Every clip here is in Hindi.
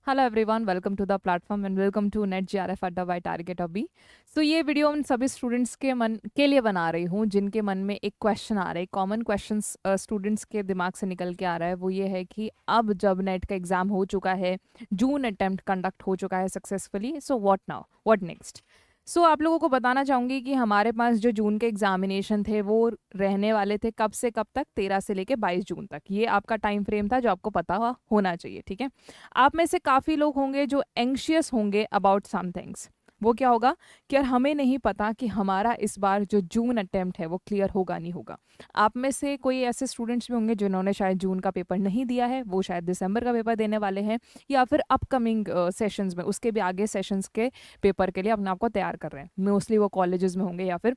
Hello everyone, welcome to the platform and welcome to net JRF अड्डा बाय टारगेट अभी। सो ये वीडियो उन सभी स्टूडेंट्स के मन के लिए बना रही हूँ जिनके मन में एक क्वेश्चन आ रहा है। कॉमन क्वेश्चंस स्टूडेंट्स के दिमाग से निकल के आ रहा है, वो ये है कि अब जब नेट का एग्जाम हो चुका है, जून अटेम्प्ट कंडक्ट हो चुका है successfully, so what now, what next. So आप लोगों को बताना चाहूँगी कि हमारे पास जो जून के एग्जामिनेशन थे वो रहने वाले थे कब से कब तक, 13 से लेके 22 जून तक। ये आपका टाइम फ्रेम था जो आपको पता होना चाहिए, ठीक है। आप में से काफ़ी लोग होंगे जो एंग्शियस होंगे अबाउट सम थिंग्स। वो क्या होगा कि यार हमें नहीं पता कि हमारा इस बार जो जून अटेम्प्ट है वो क्लियर होगा नहीं होगा। आप में से कोई ऐसे स्टूडेंट्स भी होंगे जिन्होंने शायद जून का पेपर नहीं दिया है, वो शायद दिसंबर का पेपर देने वाले हैं, या फिर अपकमिंग सेशंस में, उसके भी आगे सेशंस के पेपर के लिए अपने आप को तैयार कर रहे हैं। मोस्टली वो कॉलेजेस में होंगे या फिर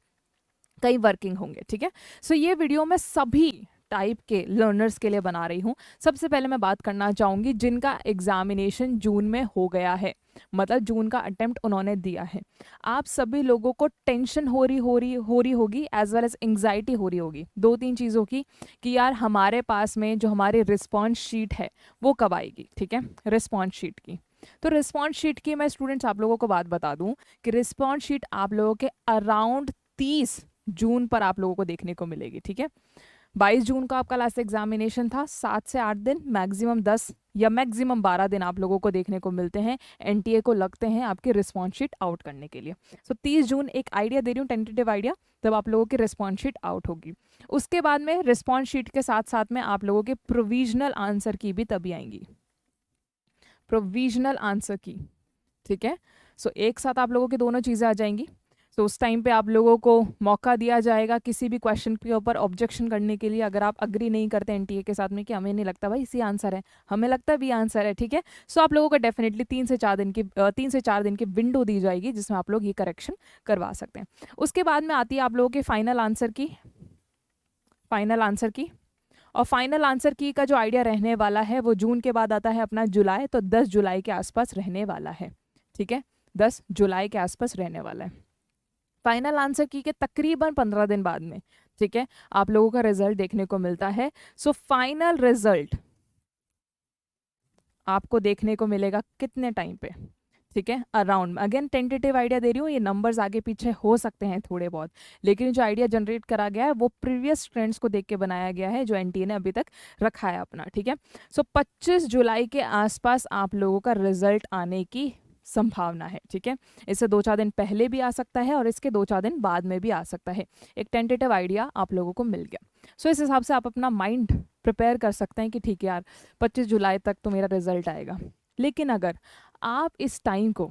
कई वर्किंग होंगे, ठीक है। सो ये वीडियो मैं सभी टाइप के लर्नर्स के लिए बना रही हूँ। सबसे पहले मैं बात करना चाहूँगी जिनका एग्जामिनेशन जून में हो गया है, मतलब जून का अटेम्प्ट उन्होंने दिया है। आप सभी लोगों को टेंशन हो रही होगी, एज वेल एज एंग्जाइटी हो रही होगी दो तीन चीज़ों की, कि यार हमारे पास में जो हमारी रिस्पॉन्स शीट है वो कब आएगी, ठीक है। रिस्पॉन्स शीट की, तो रिस्पॉन्स शीट की मैं स्टूडेंट्स आप लोगों को बात बता दूं कि रिस्पॉन्स शीट आप लोगों के अराउंड 30 जून पर आप लोगों को देखने को मिलेगी, ठीक है। 22 जून का आपका लास्ट एग्जामिनेशन था, 7 से 8 दिन, मैक्सिमम 10 या मैक्सिमम 12 दिन आप लोगों को देखने को मिलते हैं, एनटीए को लगते हैं आपकी रिस्पॉन्स शीट आउट करने के लिए। सो 30 जून एक आइडिया दे रही हूँ, टेंटेटिव आइडिया, तब आप लोगों की रिस्पॉन्स शीट आउट होगी। उसके बाद में रिस्पॉन्स शीट के साथ साथ में आप लोगों के प्रोविजनल आंसर की भी तभी आएंगी, प्रोविजनल आंसर की, ठीक है। सो एक साथ आप लोगों की दोनों चीज़ें आ जाएंगी। तो उस टाइम पे आप लोगों को मौका दिया जाएगा किसी भी क्वेश्चन के ऊपर ऑब्जेक्शन करने के लिए, अगर आप अग्री नहीं करते एनटीए के साथ में कि हमें नहीं लगता भाई इसी आंसर है, हमें लगता है भी आंसर है, ठीक है। सो आप लोगों को डेफिनेटली 3 से 4 दिन की विंडो दी जाएगी जिसमें आप लोग ये करेक्शन करवा सकते हैं। उसके बाद में आती है आप लोगों के फाइनल आंसर की, और फाइनल आंसर की का जो आइडिया रहने वाला है वो जून के बाद आता है अपना जुलाई, तो 10 जुलाई के आसपास रहने वाला है, ठीक है। 10 जुलाई के आसपास रहने वाला है फाइनल आंसर की के तकरीबन 15 दिन बाद में, ठीक है, आप लोगों का रिजल्ट देखने को मिलता है। सो फाइनल रिजल्ट आपको देखने को मिलेगा कितने टाइम पे, ठीक है, अराउंड, अगेन टेंटेटिव आइडिया दे रही हूँ, ये नंबर्स आगे पीछे हो सकते हैं थोड़े बहुत, लेकिन जो आइडिया जनरेट करा गया है वो प्रीवियस ट्रेंड्स को देख के बनाया गया है जो एनटीए ने अभी तक रखा है अपना, ठीक है। सो 25 जुलाई के आसपास आप लोगों का रिजल्ट आने की संभावना है, ठीक है। इससे 2-4 दिन पहले भी आ सकता है और इसके 2-4 दिन बाद में भी आ सकता है। एक टेंटेटिव आइडिया आप लोगों को मिल गया। सो इस हिसाब से आप अपना माइंड प्रिपेयर कर सकते हैं कि ठीक है यार 25 जुलाई तक तो मेरा रिजल्ट आएगा। लेकिन अगर आप इस टाइम को,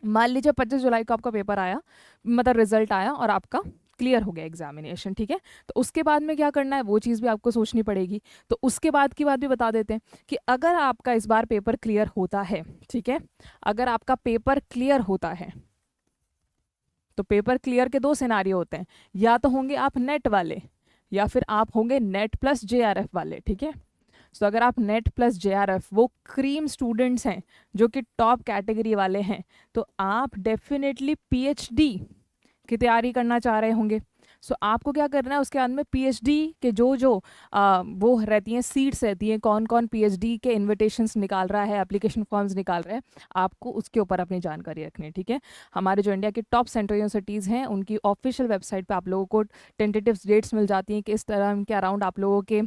मान लीजिए 25 जुलाई को आपका पेपर आया, मतलब रिजल्ट आया और आपका क्लियर हो गया एग्जामिनेशन, ठीक है, तो उसके बाद में क्या करना है वो चीज़ भी आपको सोचनी पड़ेगी। तो उसके बाद की बात भी बता देते हैं कि अगर आपका इस बार पेपर क्लियर होता है, ठीक है, अगर आपका पेपर क्लियर होता है तो पेपर क्लियर के दो सिनारियो होते हैं, या तो होंगे आप नेट वाले या फिर आप होंगे नेट प्लस जेआरएफ वाले, ठीक है। सो अगर आप नेट प्लस जेआरएफ वो क्रीम स्टूडेंट्स हैं जो कि टॉप कैटेगरी वाले हैं, तो आप डेफिनेटली पीएचडी की तैयारी करना चाह रहे होंगे। सो आपको क्या करना है, उसके बाद में पीएचडी के जो जो वो रहती हैं, सीट्स रहती हैं, कौन कौन पीएचडी के इनविटेशंस निकाल रहा है, एप्लीकेशन फॉर्म्स निकाल रहे हैं, आपको उसके ऊपर अपनी जानकारी रखनी है, ठीक है। हमारे जो इंडिया की टॉप सेंट्रल यूनिवर्सिटीज़ हैं उनकी ऑफिशियल वेबसाइट पे आप लोगों को टेंटेटिव डेट्स मिल जाती हैं कि इस तरह के अराउंड आप लोगों के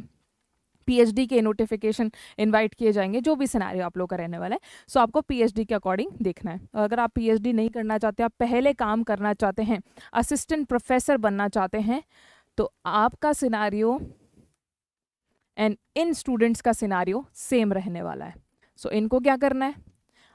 पीएचडी के नोटिफिकेशन इनवाइट किए जाएंगे, जो भी सिनेरियो आप लोग का रहने वाला है। सो आपको पीएचडी के अकॉर्डिंग देखना है। और अगर आप पीएचडी नहीं करना चाहते, आप पहले काम करना चाहते हैं, असिस्टेंट प्रोफेसर बनना चाहते हैं, तो आपका सिनेरियो एंड इन स्टूडेंट्स का सिनेरियो सेम रहने वाला है। सो इनको क्या करना है,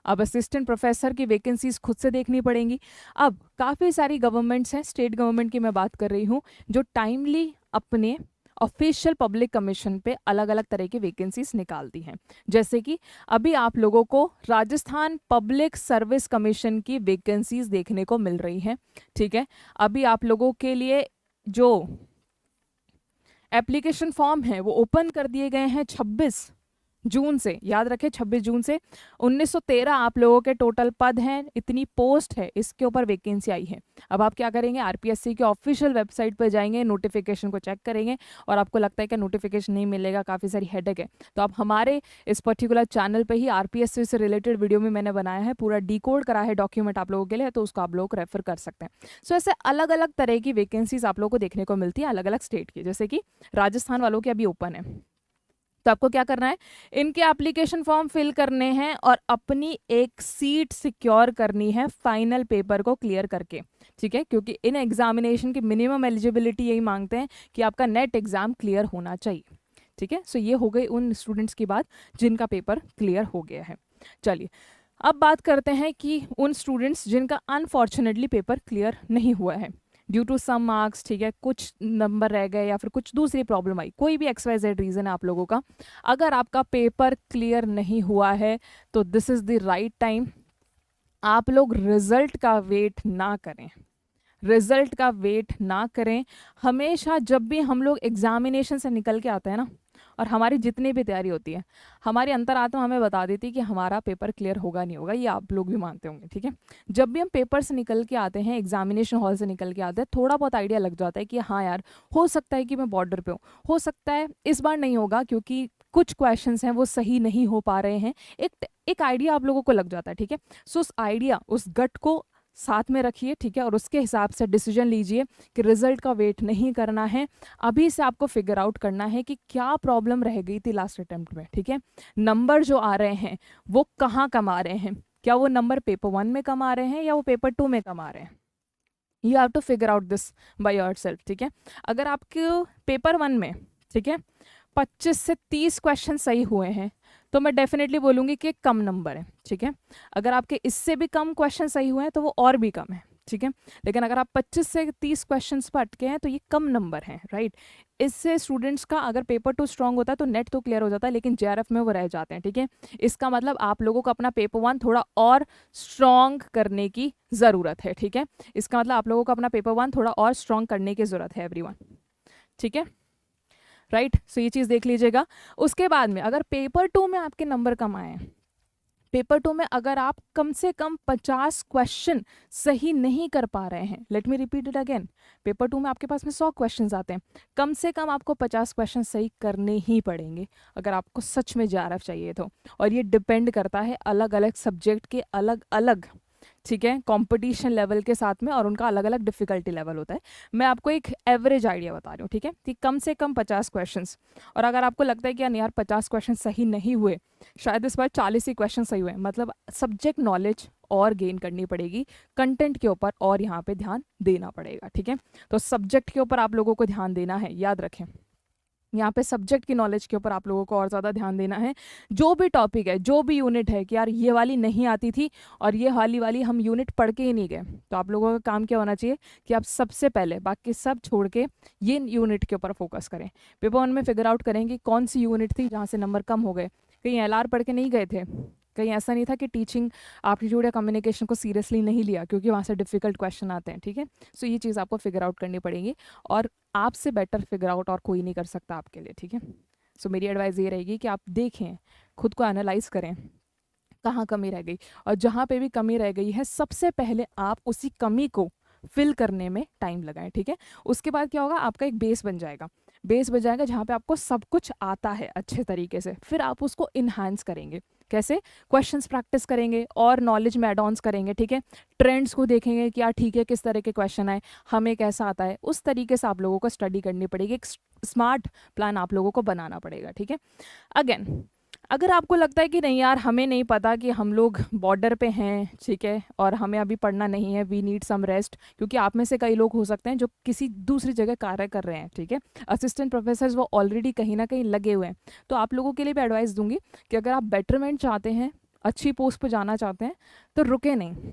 अब असिस्टेंट प्रोफेसर की वैकेंसीज खुद से देखनी पड़ेंगी। अब काफ़ी सारी गवर्नमेंट्स हैं, स्टेट गवर्नमेंट की मैं बात कर रही हूँ, जो टाइमली अपने ऑफिशियल पब्लिक कमीशन पे अलग अलग तरह की वैकेंसीज निकालती हैं। जैसे कि अभी आप लोगों को राजस्थान पब्लिक सर्विस कमीशन की वैकेंसीज देखने को मिल रही हैं, ठीक है। अभी आप लोगों के लिए जो एप्लीकेशन फॉर्म है वो ओपन कर दिए गए हैं 26 जून से, याद रखें 26 जून से 1913 आप लोगों के टोटल पद हैं, इतनी पोस्ट है, इसके ऊपर वैकेंसी आई है। अब आप क्या करेंगे, आरपीएससी के ऑफिशियल वेबसाइट पर जाएंगे, नोटिफिकेशन को चेक करेंगे, और आपको लगता है कि नोटिफिकेशन नहीं मिलेगा, काफ़ी सारी हेडेक है, तो आप हमारे इस पर्टिकुलर चैनल पे ही आरपीएससी से रिलेटेड वीडियो में मैंने बनाया है, पूरा डिकोड करा है डॉक्यूमेंट आप लोगों के लिए, तो उसको आप लोग रेफर कर सकते हैं। सो ऐसे अलग अलग तरह की वैकेंसीज आप लोगों को देखने को मिलती है अलग अलग स्टेट की, जैसे कि राजस्थान वालों की अभी ओपन है, तो आपको क्या करना है, इनके एप्लीकेशन फॉर्म फिल करने हैं और अपनी एक सीट सिक्योर करनी है फाइनल पेपर को क्लियर करके, ठीक है, क्योंकि इन एग्जामिनेशन की मिनिमम एलिजिबिलिटी यही मांगते हैं कि आपका नेट एग्जाम क्लियर होना चाहिए, ठीक है। सो ये हो गई उन स्टूडेंट्स की बात जिनका पेपर क्लियर हो गया है। चलिए अब बात करते हैं कि उन स्टूडेंट्स जिनका अनफॉर्चुनेटली पेपर क्लियर नहीं हुआ है ड्यू टू सम मार्क्स, ठीक है, कुछ नंबर रह गए या फिर कुछ दूसरी प्रॉब्लम आई, कोई भी XYZ रीज़न है आप लोगों का, अगर आपका पेपर क्लियर नहीं हुआ है तो this is the right time, आप लोग रिजल्ट का वेट ना करें, रिजल्ट का वेट ना करें। हमेशा जब भी हम लोग एग्जामिनेशन से निकल के आते हैं ना, और हमारी जितनी भी तैयारी होती है, हमारी अंतरात्मा हमें बता देती है कि हमारा पेपर क्लियर होगा नहीं होगा, ये आप लोग भी मानते होंगे, ठीक है। जब भी हम पेपर से निकल के आते हैं, एग्जामिनेशन हॉल से निकल के आते हैं, थोड़ा बहुत आइडिया लग जाता है कि हाँ यार, हो सकता है कि मैं बॉर्डर पे हूँ, हो सकता है इस बार नहीं होगा क्योंकि कुछ क्वेश्चंस हैं वो सही नहीं हो पा रहे हैं, एक आइडिया आप लोगों को लग जाता है, ठीक है। सो उस आइडिया, उस गट को साथ में रखिए, ठीक है, और उसके हिसाब से डिसीजन लीजिए कि रिजल्ट का वेट नहीं करना है, अभी से आपको फिगर आउट करना है कि क्या प्रॉब्लम रह गई थी लास्ट अटेम्प्ट में, ठीक है। नंबर जो आ रहे हैं वो कहाँ कम आ रहे हैं, क्या वो नंबर पेपर 1 में कम आ रहे हैं या वो पेपर 2 में कम आ रहे हैं, you have to figure out this by yourself, ठीक है। अगर आपके पेपर 1 में, ठीक है, 25 से 30 क्वेश्चन सही हुए हैं तो मैं डेफिनेटली बोलूँगी कि कम नंबर है, ठीक है। अगर आपके इससे भी कम क्वेश्चन सही हुए हैं तो वो और भी कम है, ठीक है। लेकिन अगर आप 25 से 30 क्वेश्चंस पर अटके हैं तो ये कम नंबर हैं, राइट। इससे स्टूडेंट्स का अगर पेपर 2 स्ट्रांग होता है तो नेट तो क्लियर हो जाता है, लेकिन JRF में वो रह जाते हैं, ठीक है। इसका मतलब आप लोगों को अपना पेपर 1 थोड़ा और स्ट्रांग करने की ज़रूरत है, ठीक है। इसका मतलब आप लोगों को अपना पेपर 1 थोड़ा और स्ट्रांग करने की ज़रूरत है एवरीवन, ठीक है, राइट। सो ये चीज़ देख लीजिएगा। उसके बाद में अगर पेपर 2 में आपके नंबर कम आए हैं, पेपर 2 में अगर आप कम से कम 50 क्वेश्चन सही नहीं कर पा रहे हैं, let me repeat it again, paper 2 में आपके पास में 100 क्वेश्चंस आते हैं, कम से कम आपको 50 क्वेश्चन सही करने ही पड़ेंगे अगर आपको सच में JRF चाहिए तो। और ये डिपेंड करता है अलग अलग सब्जेक्ट के अलग अलग, ठीक है, कंपटीशन लेवल के साथ में, और उनका अलग अलग डिफिकल्टी लेवल होता है। मैं आपको एक एवरेज आइडिया बता रही हूँ, ठीक है, कि कम से कम 50 क्वेश्चंस, और अगर आपको लगता है कि यार 50 क्वेश्चन सही नहीं हुए, शायद इस बार 40 ही क्वेश्चन सही हुए, मतलब सब्जेक्ट नॉलेज और गेन करनी पड़ेगी, कंटेंट के ऊपर और यहाँ पे ध्यान देना पड़ेगा, ठीक है। तो सब्जेक्ट के ऊपर आप लोगों को ध्यान देना है, याद रखें, यहाँ पे सब्जेक्ट की नॉलेज के ऊपर आप लोगों को और ज़्यादा ध्यान देना है। जो भी टॉपिक है, जो भी यूनिट है कि यार ये वाली नहीं आती थी और ये वाली हम यूनिट पढ़ के ही नहीं गए, तो आप लोगों का काम क्या होना चाहिए कि आप सबसे पहले बाकी सब छोड़ के ये यूनिट के ऊपर फोकस करें। पेपर 1 में फिगर आउट करेंगे कौन सी यूनिट थी जहाँ से नंबर कम हो गए, कहीं LR पढ़ के नहीं गए थे, कहीं ऐसा नहीं था कि टीचिंग एप्टीट्यूड या कम्युनिकेशन को सीरियसली नहीं लिया क्योंकि वहाँ से डिफिकल्ट क्वेश्चन आते हैं, ठीक है। सो ये चीज़ आपको फिगर आउट करनी पड़ेगी, और आपसे बेटर फिगर आउट और कोई नहीं कर सकता आपके लिए, ठीक है। सो मेरी एडवाइस ये रहेगी कि आप देखें, खुद को एनालाइज करें कहाँ कमी रह गई, और जहाँ पे भी कमी रह गई है सबसे पहले आप उसी कमी को फिल करने में टाइम लगाएं, ठीक है। उसके बाद क्या होगा, आपका एक बेस बन जाएगा, बेस बन जाएगा जहाँ पे आपको सब कुछ आता है अच्छे तरीके से, फिर आप उसको इन्हांस करेंगे, कैसे, क्वेश्चंस प्रैक्टिस करेंगे और नॉलेज में एड ऑन्स करेंगे, ठीक है। ट्रेंड्स को देखेंगे कि यार ठीक है किस तरह के क्वेश्चन आए, हमें कैसा आता है, उस तरीके से आप लोगों को स्टडी करनी पड़ेगी, एक स्मार्ट प्लान आप लोगों को बनाना पड़ेगा, ठीक है। अगेन अगर आपको लगता है कि नहीं यार हमें नहीं पता कि हम लोग बॉर्डर पे हैं, ठीक है, और हमें अभी पढ़ना नहीं है, वी नीड सम रेस्ट, क्योंकि आप में से कई लोग हो सकते हैं जो किसी दूसरी जगह कार्य कर रहे हैं, ठीक है, असिस्टेंट प्रोफेसर्स वो ऑलरेडी कहीं ना कहीं लगे हुए हैं, तो आप लोगों के लिए भी एडवाइस दूंगी कि अगर आप बेटरमेंट चाहते हैं, अच्छी पोस्ट पर जाना चाहते हैं, तो रुके नहीं,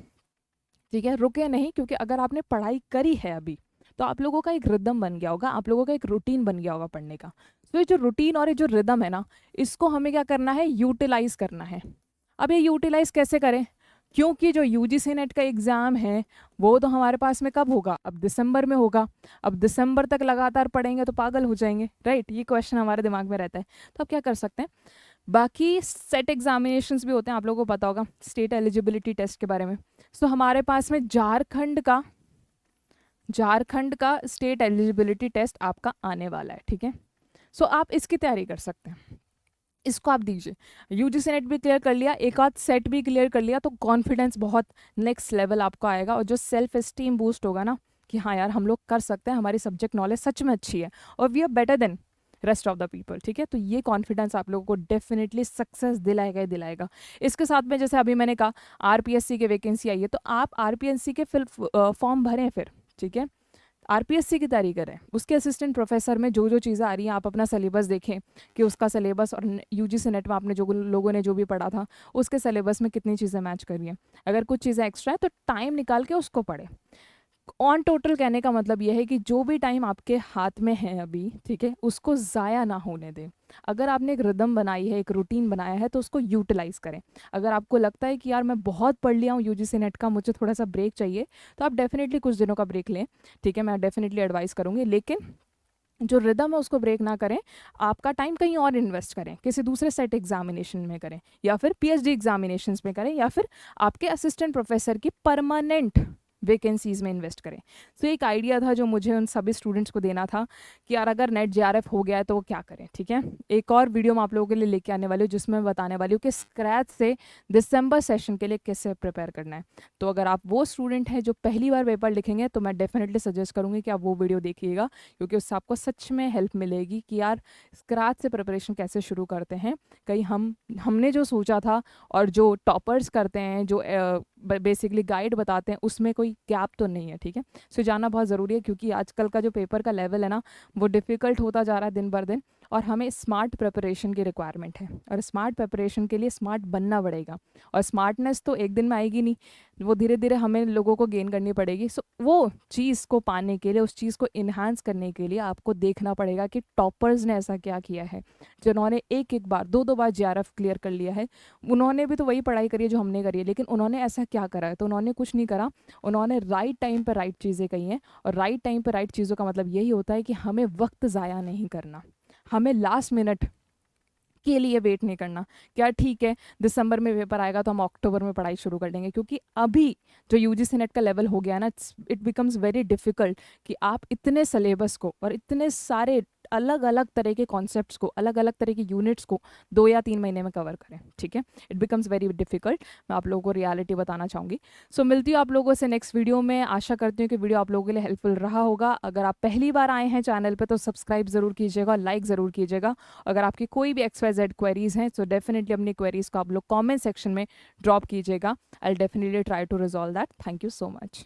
ठीक है, रुके नहीं, क्योंकि अगर आपने पढ़ाई करी है अभी तो आप लोगों का एक रिदम बन गया होगा, आप लोगों का एक रूटीन बन गया होगा पढ़ने का। तो ये जो रूटीन और ये जो रिदम है ना, इसको हमें क्या करना है, यूटिलाइज करना है। अब ये यूटिलाइज कैसे करें, क्योंकि जो UGC नेट का एग्ज़ाम है वो तो हमारे पास में कब होगा, अब दिसंबर में होगा। अब दिसंबर तक लगातार पढ़ेंगे तो पागल हो जाएंगे, राइट, ये क्वेश्चन हमारे दिमाग में रहता है। तो आप क्या कर सकते हैं, बाकी सेट एग्जामिनेशंस भी होते हैं, आप लोगों को पता होगा स्टेट एलिजिबिलिटी टेस्ट के बारे में। सो हमारे पास में झारखंड का स्टेट एलिजिबिलिटी टेस्ट आपका आने वाला है, ठीक है। सो आप इसकी तैयारी कर सकते हैं, इसको आप दीजिए। यूजीसी नेट भी क्लियर कर लिया, एक आध सेट भी क्लियर कर लिया, तो कॉन्फिडेंस बहुत नेक्स्ट लेवल आपको आएगा, और जो सेल्फ एस्टीम बूस्ट होगा ना कि हाँ यार हम लोग कर सकते हैं, हमारी सब्जेक्ट नॉलेज सच में अच्छी है और we are better than rest of the people, ठीक है। तो ये कॉन्फिडेंस आप लोगों को डेफिनेटली सक्सेस दिलाएगा ही दिलाएगा। इसके साथ में जैसे अभी मैंने कहा आरपीएससी की वैकेंसी आई है, तो आप आरपीएससी के फॉर्म भरें फिर, ठीक है। आरपीएससी की तैयारी करें, उसके असिस्टेंट प्रोफेसर में जो जो चीज़ें आ रही हैं आप अपना सिलेबस देखें कि उसका सिलेबस और यूजीसी नेट में आपने जो लोगों ने जो भी पढ़ा था उसके सिलेबस में कितनी चीज़ें मैच कर रही हैं। अगर कुछ चीज़ें एक्स्ट्रा है तो टाइम निकाल के उसको पढ़ें। ऑन टोटल कहने का मतलब यह है कि जो भी टाइम आपके हाथ में है अभी, ठीक है, उसको ज़ाया ना होने दें। अगर आपने एक रिदम बनाई है, एक रूटीन बनाया है, तो उसको यूटिलाइज करें। अगर आपको लगता है कि यार मैं बहुत पढ़ लिया हूँ यूजीसी नेट का, मुझे थोड़ा सा ब्रेक चाहिए, तो आप डेफिनेटली कुछ दिनों का ब्रेक लें, ठीक है, मैं डेफिनेटली एडवाइस करूँगी। लेकिन जो रिदम है उसको ब्रेक ना करें, आपका टाइम कहीं और इन्वेस्ट करें, किसी दूसरे सेट एग्जामिनेशन में करें, या फिर पीएचडी एग्जामिनेशंस में करें, या फिर आपके असिस्टेंट प्रोफेसर की परमानेंट वैकेंसीज में इन्वेस्ट करें। तो एक आइडिया था जो मुझे उन सभी स्टूडेंट्स को देना था कि यार अगर नेट जेआरएफ हो गया है तो वो क्या करें, ठीक है। एक और वीडियो मैं आप लोगों के लिए लेके आने वाली हूँ जिसमें मैं बताने वाली हूँ कि स्क्रैच से दिसंबर सेशन के लिए कैसे प्रिपेयर करना है। तो अगर आप वो स्टूडेंट हैं जो पहली बार पेपर लिखेंगे तो मैं डेफिनेटली सजेस्ट करूँगी कि आप वो वीडियो देखिएगा, क्योंकि उससे आपको सच में हेल्प मिलेगी कि यार स्क्रैच से प्रिपरेशन कैसे शुरू करते हैं। कहीं हमने जो सोचा था और जो टॉपर्स करते हैं, जो बेसिकली गाइड बताते हैं, उसमें कोई गैप तो नहीं है, ठीक है। सो जानना बहुत ज़रूरी है, क्योंकि आजकल का जो पेपर का लेवल है ना वो डिफ़िकल्ट होता जा रहा है दिन बर दिन, और हमें स्मार्ट प्रिपरेशन की रिक्वायरमेंट है, और स्मार्ट प्रिपरेशन के लिए स्मार्ट बनना पड़ेगा। और स्मार्टनेस तो एक दिन में आएगी नहीं, वो धीरे धीरे हमें लोगों को गेन करनी पड़ेगी। सो वो चीज़ को पाने के लिए, उस चीज़ को इन्हांस करने के लिए आपको देखना पड़ेगा कि टॉपर्स ने ऐसा क्या किया है, जिन्होंने एक एक बार दो दो बार जेआरएफ क्लियर कर लिया है। उन्होंने भी तो वही पढ़ाई करी है जो हमने करी है, लेकिन उन्होंने ऐसा क्या करा है? तो उन्होंने कुछ नहीं करा, उन्होंने राइट टाइम पर राइट चीज़ें कही हैं। और राइट टाइम पर राइट चीज़ों का मतलब यही होता है कि हमें वक्त ज़ाया नहीं करना, हमें लास्ट मिनट के लिए वेट नहीं करना। क्या ठीक है दिसंबर में पेपर आएगा तो हम अक्टूबर में पढ़ाई शुरू कर देंगे, क्योंकि अभी जो यूजीसी नेट का लेवल हो गया ना, इट बिकम्स वेरी डिफिकल्ट कि आप इतने सिलेबस को और इतने सारे अलग अलग तरह के कॉन्सेप्ट्स को, अलग अलग तरह के यूनिट्स को 2 या 3 महीने में कवर करें, ठीक है। It becomes very difficult. मैं आप लोगों को रियलिटी बताना चाहूँगी। सो मिलती हूँ आप लोगों से नेक्स्ट वीडियो में। आशा करती हूँ कि वीडियो आप लोगों के लिए हेल्पफुल रहा होगा। अगर आप पहली बार आए हैं चैनल पर तो सब्सक्राइब ज़रूर कीजिएगा, लाइक ज़रूर कीजिएगा। अगर आपकी कोई भी XYZ क्वेरीज हैं तो डेफिनेटली अपनी क्वेरीज को आप लोग कॉमेंट सेक्शन में ड्रॉप कीजिएगा। I will definitely try to resolve that. Thank you so much.